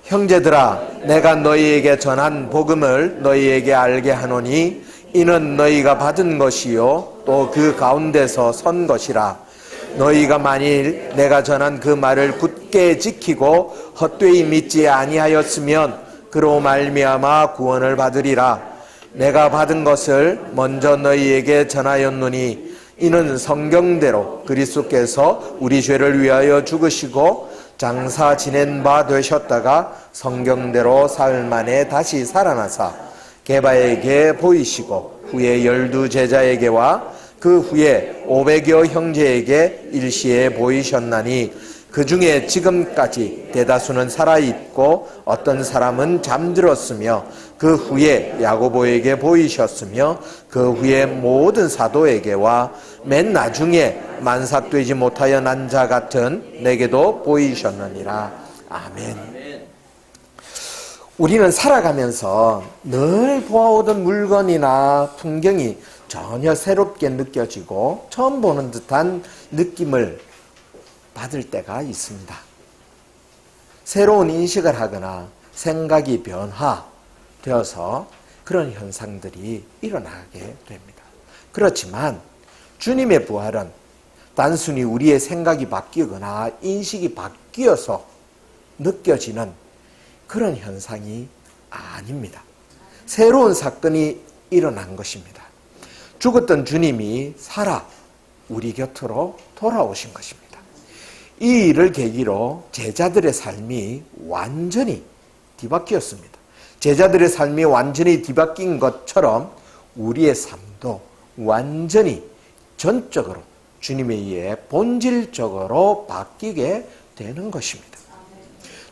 형제들아, 내가 너희에게 전한 복음을 너희에게 알게 하노니 이는 너희가 받은 것이요 또 그 가운데서 선 것이라. 너희가 만일 내가 전한 그 말을 굳게 지키고 헛되이 믿지 아니하였으면 그로 말미암아 구원을 받으리라. 내가 받은 것을 먼저 너희에게 전하였노니 이는 성경대로 그리스도께서 우리 죄를 위하여 죽으시고 장사 지낸 바 되셨다가 성경대로 사흘 만에 다시 살아나사 게바에게 보이시고 후에 12 제자에게와 그 후에 500여 형제에게 일시에 보이셨나니 그 중에 지금까지 대다수는 살아있고 어떤 사람은 잠들었으며 그 후에 야고보에게 보이셨으며 그 후에 모든 사도에게와 맨 나중에 만삭되지 못하여 난 자 같은 내게도 보이셨느니라. 아멘. 우리는 살아가면서 늘 보아오던 물건이나 풍경이 전혀 새롭게 느껴지고 처음 보는 듯한 느낌을 받을 때가 있습니다. 새로운 인식을 하거나 생각이 변화되어서 그런 현상들이 일어나게 됩니다. 그렇지만 주님의 부활은 단순히 우리의 생각이 바뀌거나 인식이 바뀌어서 느껴지는 그런 현상이 아닙니다. 새로운 사건이 일어난 것입니다. 죽었던 주님이 살아 우리 곁으로 돌아오신 것입니다. 이 일을 계기로 제자들의 삶이 완전히 뒤바뀌었습니다. 제자들의 삶이 완전히 뒤바뀐 것처럼 우리의 삶도 완전히 전적으로 주님에 의해 본질적으로 바뀌게 되는 것입니다.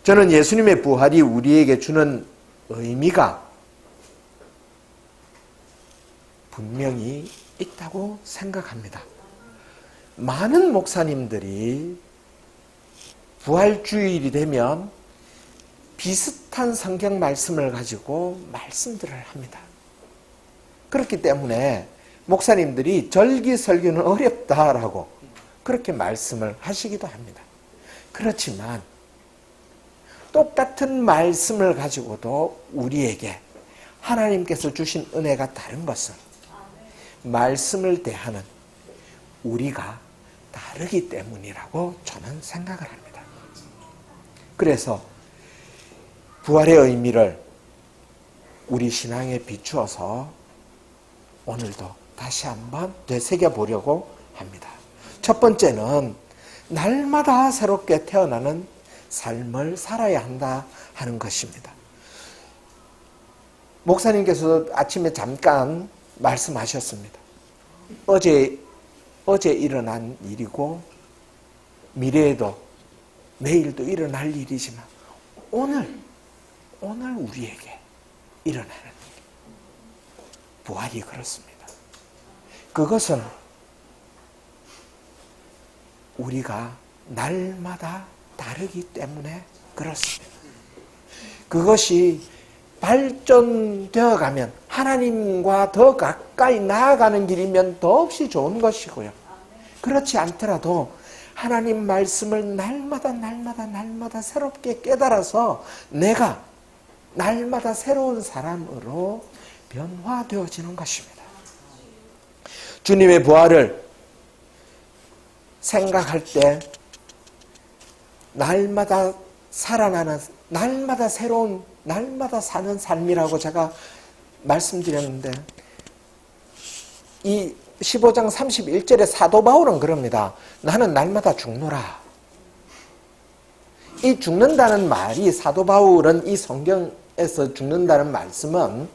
저는 예수님의 부활이 우리에게 주는 의미가 분명히 있다고 생각합니다. 많은 목사님들이 부활주일이 되면 비슷한 성경 말씀을 가지고 말씀들을 합니다. 그렇기 때문에 목사님들이 절기설교는 어렵다라고 그렇게 말씀을 하시기도 합니다. 그렇지만 똑같은 말씀을 가지고도 우리에게 하나님께서 주신 은혜가 다른 것은 말씀을 대하는 우리가 다르기 때문이라고 저는 생각을 합니다. 그래서 부활의 의미를 우리 신앙에 비추어서 오늘도 다시 한번 되새겨보려고 합니다. 첫 번째는 날마다 새롭게 태어나는 삶을 살아야 한다 하는 것입니다. 목사님께서 아침에 잠깐 말씀하셨습니다. 어제 일어난 일이고 미래에도 내일도 일어날 일이지만 오늘 우리에게 일어나는 부활이 그렇습니다. 그것은 우리가 날마다 다르기 때문에 그렇습니다. 그것이 발전되어 가면 하나님과 더 가까이 나아가는 길이면 더없이 좋은 것이고요. 그렇지 않더라도 하나님 말씀을 날마다 새롭게 깨달아서 내가 날마다 새로운 사람으로 변화되어지는 것입니다. 주님의 부활을 생각할 때 날마다 살아나는, 날마다 새로운, 날마다 사는 삶이라고 제가 말씀드렸는데 이 15장 31절에 사도 바울은 그럽니다. 나는 날마다 죽노라. 이 죽는다는 말이, 사도 바울은 이 성경에서 죽는다는 말씀은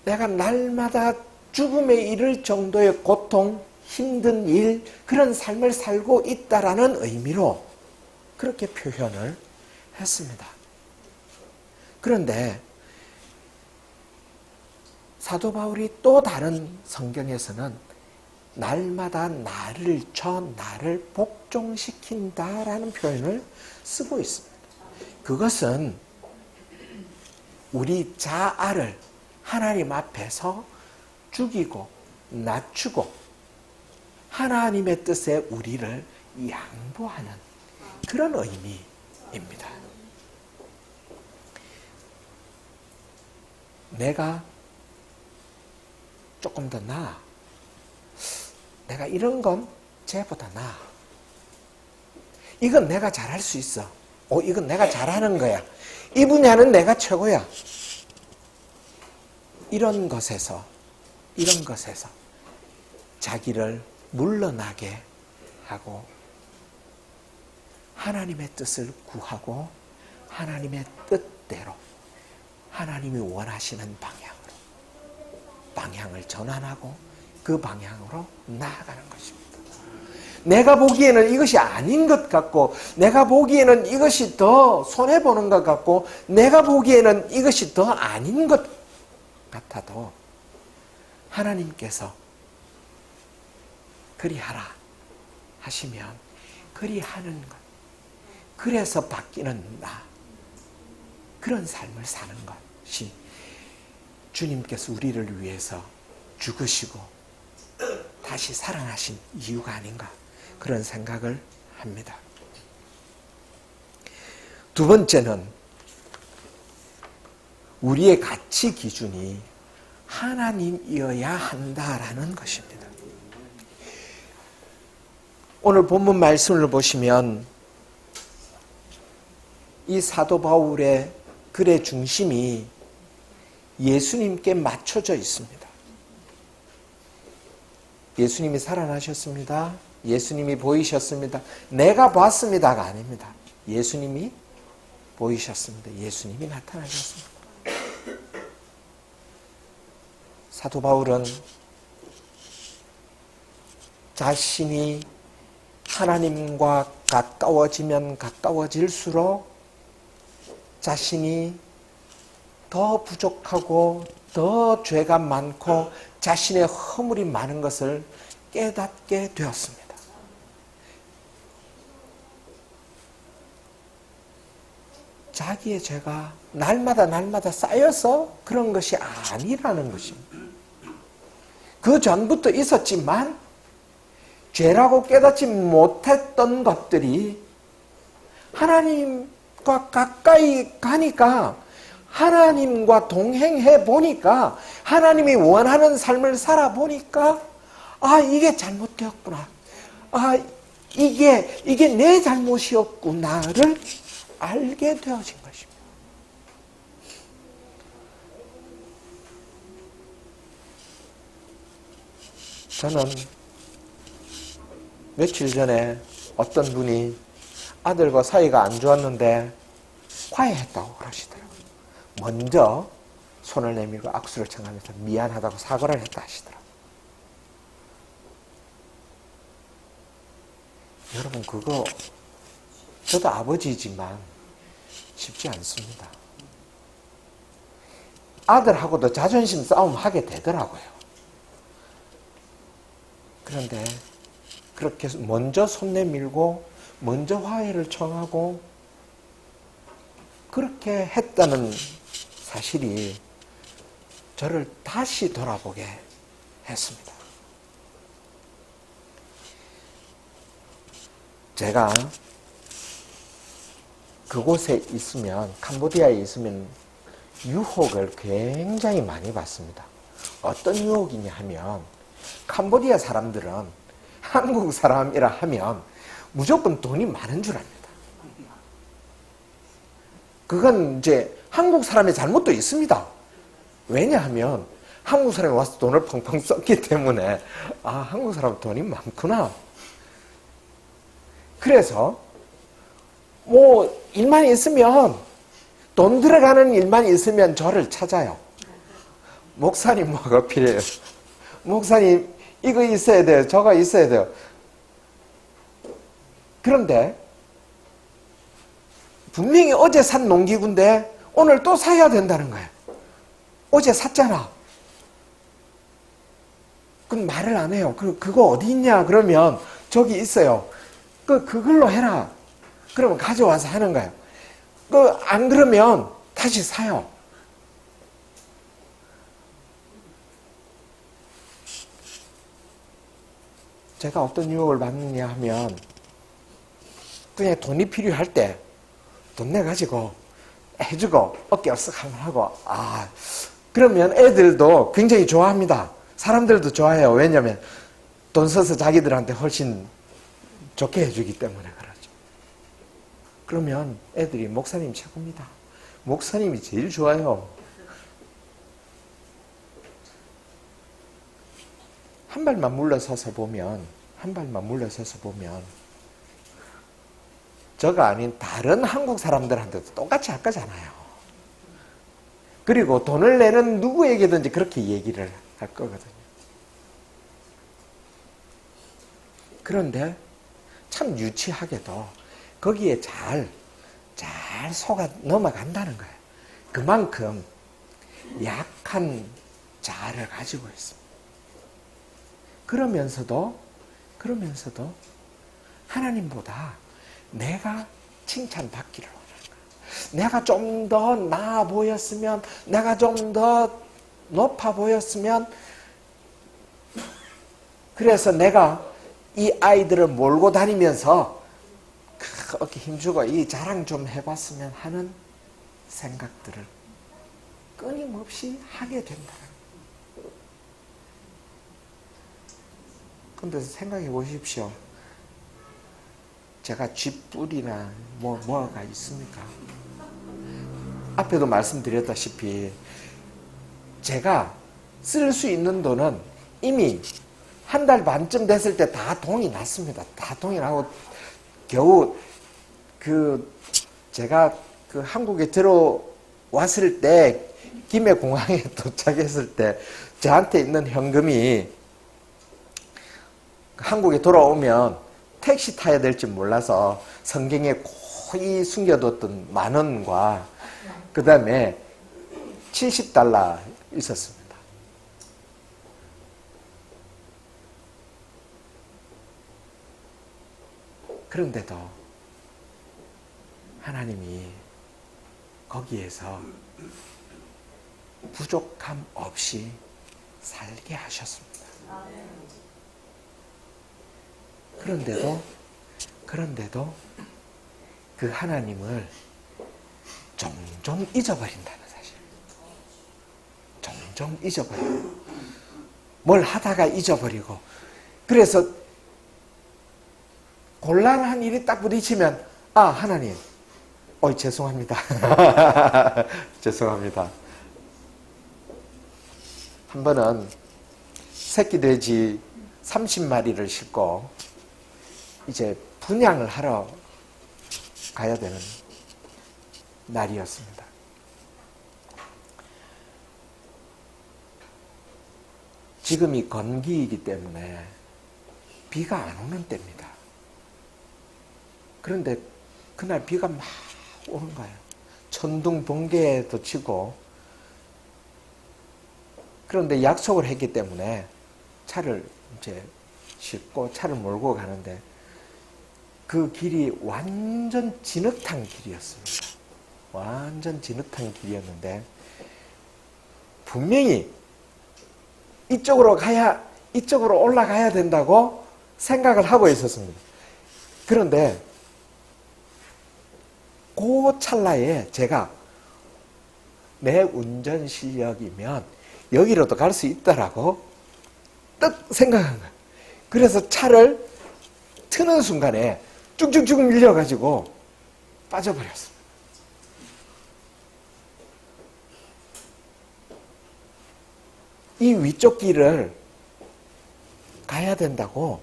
내가 날마다 죽음에 이를 정도의 고통, 힘든 일, 그런 삶을 살고 있다라는 의미로 그렇게 표현을 했습니다. 그런데 사도 바울이 또 다른 성경에서는 날마다 나를 복종시킨다라는 표현을 쓰고 있습니다. 그것은 우리 자아를 하나님 앞에서 죽이고 낮추고 하나님의 뜻에 우리를 양보하는 그런 의미입니다. 내가 조금 더 나아. 내가 이런 건 쟤보다 나아. 이건 내가 잘할 수 있어. 이건 내가 잘하는 거야. 이 분야는 내가 최고야. 이런 것에서 자기를 물러나게 하고 하나님의 뜻을 구하고 하나님의 뜻대로 하나님이 원하시는 방향을 전환하고 그 방향으로 나아가는 것입니다. 내가 보기에는 이것이 아닌 것 같고 내가 보기에는 이것이 더 손해보는 것 같고 내가 보기에는 이것이 더 아닌 것 같아도 하나님께서 그리하라 하시면 그리하는 것, 그래서 바뀌는 나, 그런 삶을 사는 것이 주님께서 우리를 위해서 죽으시고 다시 살아나신 이유가 아닌가, 그런 생각을 합니다. 두 번째는 우리의 가치 기준이 하나님이어야 한다라는 것입니다. 오늘 본문 말씀을 보시면 이 사도 바울의 글의 중심이 예수님께 맞춰져 있습니다. 예수님이 살아나셨습니다. 예수님이 보이셨습니다. 내가 봤습니다가 아닙니다. 예수님이 보이셨습니다. 예수님이 나타나셨습니다. 사도 바울은 자신이 하나님과 가까워지면 가까워질수록 자신이 더 부족하고 더 죄가 많고 자신의 허물이 많은 것을 깨닫게 되었습니다. 자기의 죄가 날마다 쌓여서 그런 것이 아니라는 것입니다. 그 전부터 있었지만 죄라고 깨닫지 못했던 것들이 하나님과 가까이 가니까, 하나님과 동행해 보니까, 하나님이 원하는 삶을 살아보니까 이게 잘못되었구나, 이게 내 잘못이었구나를 알게 되어진 것입니다. 저는 며칠 전에 어떤 분이 아들과 사이가 안 좋았는데 화해했다고 그러시더라고요. 먼저 손을 내밀고 악수를 청하면서 미안하다고 사과를 했다 하시더라고요. 여러분, 그거 저도 아버지지만 쉽지 않습니다. 아들하고도 자존심 싸움 하게 되더라고요. 그런데 그렇게 먼저 손 내밀고 먼저 화해를 청하고 그렇게 했다는 사실이 저를 다시 돌아보게 했습니다. 제가 그곳에 있으면, 캄보디아에 있으면 유혹을 굉장히 많이 받습니다. 어떤 유혹이냐 하면, 캄보디아 사람들은 한국 사람이라 하면 무조건 돈이 많은 줄 압니다. 그건 이제 한국 사람의 잘못도 있습니다. 왜냐하면 한국 사람이 와서 돈을 펑펑 썼기 때문에 한국 사람은 돈이 많구나. 그래서 일만 있으면, 돈 들어가는 일만 있으면 저를 찾아요. 목사님 뭐가 필요해요? 목사님 이거 있어야 돼요. 저거 있어야 돼요. 그런데 분명히 어제 산 농기구인데 오늘 또 사야 된다는 거예요. 어제 샀잖아. 그럼 말을 안 해요. 그거 어디 있냐? 그러면 저기 있어요. 그걸로 해라. 그러면 가져와서 하는 거예요. 안 그러면 다시 사요. 제가 어떤 유혹을 받느냐 하면, 그냥 돈이 필요할 때 돈 내가지고 해주고 어깨 얼쓱 한번 하고 그러면 애들도 굉장히 좋아합니다. 사람들도 좋아해요. 왜냐하면 돈 써서 자기들한테 훨씬 좋게 해주기 때문에 그러죠. 그러면 애들이 목사님 최고입니다. 목사님이 제일 좋아요. 한 발만 물러서서 보면 저가 아닌 다른 한국 사람들한테도 똑같이 할 거잖아요. 그리고 돈을 내는 누구에게든지 그렇게 얘기를 할 거거든요. 그런데 참 유치하게도 거기에 잘 속아 넘어간다는 거예요. 그만큼 약한 자아를 가지고 있습니다. 그러면서도 하나님보다 내가 칭찬받기를 원하는 거예요. 내가 좀 더 나아 보였으면, 내가 좀 더 높아 보였으면, 그래서 내가 이 아이들을 몰고 다니면서 어깨 힘주고 이 자랑 좀 해봤으면 하는 생각들을 끊임없이 하게 된다. 근데 생각해 보십시오. 제가 쥐뿔이나 뭐가 있습니까? 앞에도 말씀드렸다시피 제가 쓸 수 있는 돈은 이미 한 달 반쯤 됐을 때 다 동이 났습니다. 다 동이 나고 겨우 제가 한국에 들어왔을 때 김해 공항에 도착했을 때 저한테 있는 현금이 한국에 돌아오면 택시 타야 될지 몰라서 성경에 고이 숨겨뒀던 10,000원과 그 다음에 $70 있었습니다. 그런데도 하나님이 거기에서 부족함 없이 살게 하셨습니다. 그런데도 그 하나님을 종종 잊어버린다는 사실. 종종 잊어버리고 뭘 하다가 잊어버리고 그래서 곤란한 일이 딱 부딪히면 하나님 죄송합니다. 죄송합니다. 한 번은 새끼 돼지 30마리를 싣고 이제 분양을 하러 가야 되는 날이었습니다. 지금이 건기이기 때문에 비가 안 오는 때입니다. 그런데 그날 비가 막 오는 거예요. 천둥 번개도 치고. 그런데 약속을 했기 때문에 차를 이제 싣고 차를 몰고 가는데 그 길이 완전 진흙탕 길이었습니다. 완전 진흙탕 길이었는데 분명히 이쪽으로 올라가야 된다고 생각을 하고 있었습니다. 그런데 그 찰나에 제가 내 운전 실력이면 여기로도 갈 수 있다라고 딱 생각한 거예요. 그래서 차를 트는 순간에 쭉쭉쭉 밀려가지고 빠져버렸습니다. 이 위쪽 길을 가야 된다고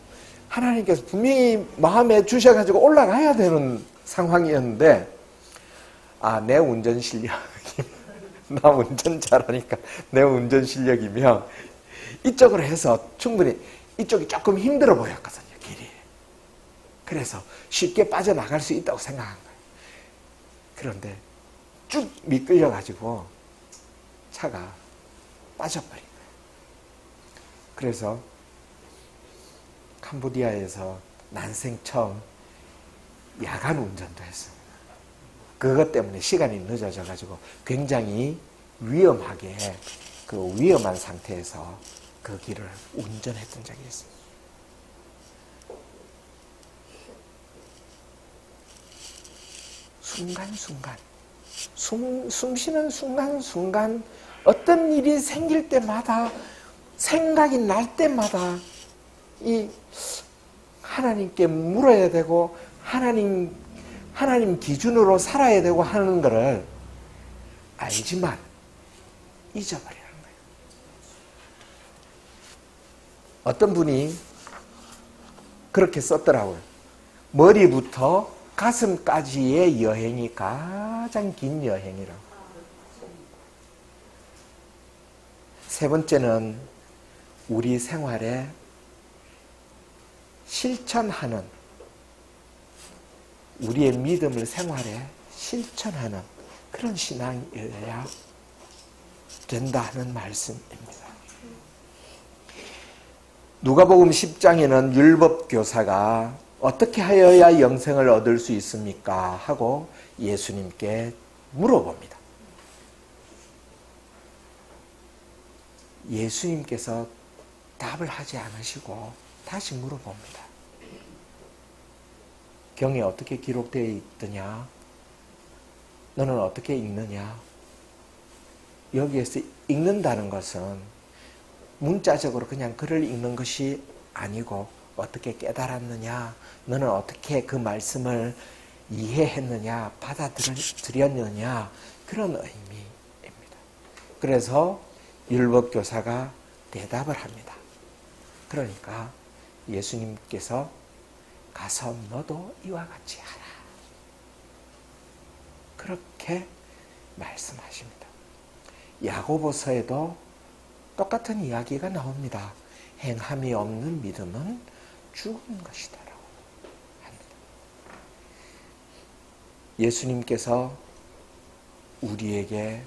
하나님께서 분명히 마음에 주셔가지고 올라가야 되는 상황이었는데 내 운전 실력이 나 운전 잘하니까 내 운전 실력이면 이쪽으로 해서 충분히 이쪽이 조금 힘들어 보였거든요, 길이. 그래서 쉽게 빠져나갈 수 있다고 생각한 거예요. 그런데 쭉 미끌려가지고 차가 빠져버린 거예요. 그래서 캄보디아에서 난생 처음 야간 운전도 했습니다. 그것 때문에 시간이 늦어져가지고 굉장히 위험하게 그 위험한 상태에서 그 길을 운전했던 적이 있습니다. 순간순간 숨 쉬는 순간순간 어떤 일이 생길 때마다, 생각이 날 때마다 이 하나님께 물어야 되고 하나님 기준으로 살아야 되고 하는 것을 알지만 잊어버리는 거예요. 어떤 분이 그렇게 썼더라고요. 머리부터 가슴까지의 여행이 가장 긴 여행이라고. 세 번째는 우리 생활에 실천하는, 우리의 믿음을 생활에 실천하는 그런 신앙이어야 된다는 말씀입니다. 누가복음 10장에는 율법교사가 어떻게 하여야 영생을 얻을 수 있습니까? 하고 예수님께 물어봅니다. 예수님께서 답을 하지 않으시고 다시 물어봅니다. 경에 어떻게 기록되어 있더냐? 너는 어떻게 읽느냐? 여기에서 읽는다는 것은 문자적으로 그냥 글을 읽는 것이 아니고 어떻게 깨달았느냐? 너는 어떻게 그 말씀을 이해했느냐? 받아들였느냐? 그런 의미입니다. 그래서 율법교사가 대답을 합니다. 그러니까 예수님께서 가서 너도 이와 같이 하라. 그렇게 말씀하십니다. 야고보서에도 똑같은 이야기가 나옵니다. 행함이 없는 믿음은 죽은 것이다 라고 합니다. 예수님께서 우리에게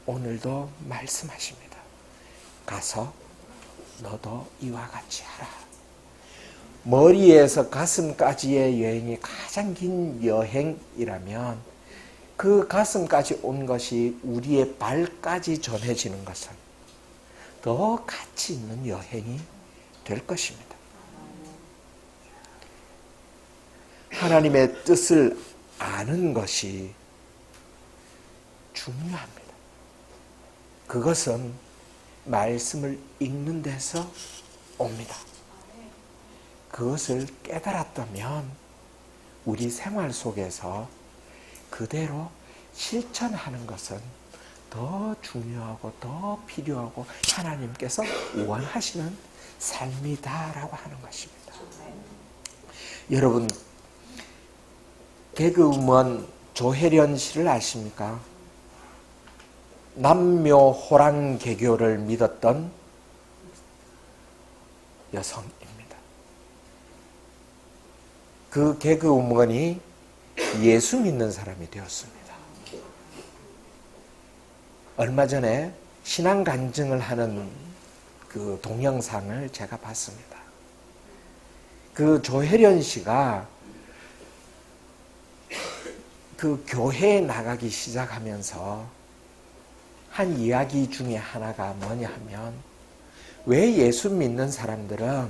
오늘도 말씀하십니다. 가서 너도 이와 같이 하라. 머리에서 가슴까지의 여행이 가장 긴 여행이라면 그 가슴까지 온 것이 우리의 발까지 전해지는 것은 더 가치 있는 여행이 될 것입니다. 하나님의 뜻을 아는 것이 중요합니다. 그것은 말씀을 읽는 데서 옵니다. 그것을 깨달았다면 우리 생활 속에서 그대로 실천하는 것은 더 중요하고 더 필요하고 하나님께서 원하시는 삶이다라고 하는 것입니다. 여러분, 개그우먼 조혜련 씨를 아십니까? 남묘호랑 개교를 믿었던 여성입니다. 그 개그우먼이 예수 믿는 사람이 되었습니다. 얼마 전에 신앙 간증을 하는 그 동영상을 제가 봤습니다. 그 조혜련 씨가 그 교회에 나가기 시작하면서 한 이야기 중에 하나가 뭐냐 하면, 왜 예수 믿는 사람들은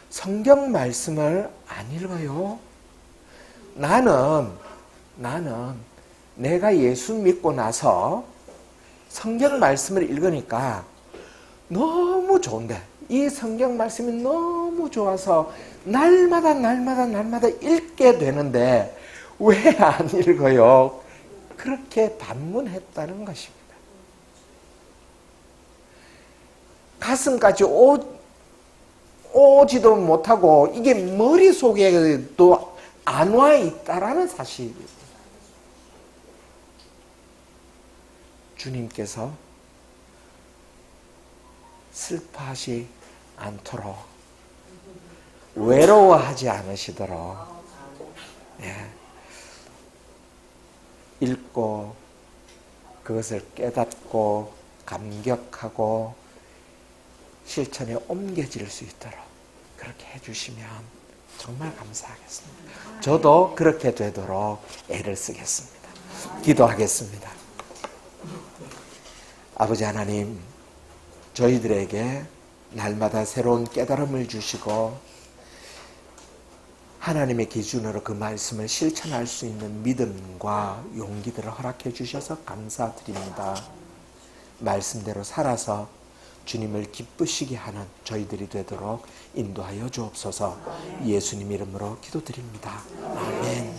성경 말씀을 안 읽어요? 나는 내가 예수 믿고 나서 성경 말씀을 읽으니까 너무 좋은데, 이 성경 말씀이 너무 좋아서 날마다 읽게 되는데 왜 안 읽어요? 그렇게 반문했다는 것입니다. 가슴까지 오지도 못하고 이게 머릿속에도 안 와 있다라는 사실입니다. 주님께서 슬퍼하지 않도록, 외로워하지 않으시도록 읽고 그것을 깨닫고 감격하고 실천에 옮겨질 수 있도록 그렇게 해주시면 정말 감사하겠습니다. 저도 그렇게 되도록 애를 쓰겠습니다. 기도하겠습니다. 아버지 하나님, 저희들에게 날마다 새로운 깨달음을 주시고 하나님의 기준으로 그 말씀을 실천할 수 있는 믿음과 용기들을 허락해 주셔서 감사드립니다. 말씀대로 살아서 주님을 기쁘시게 하는 저희들이 되도록 인도하여 주옵소서. 예수님 이름으로 기도드립니다. 아멘.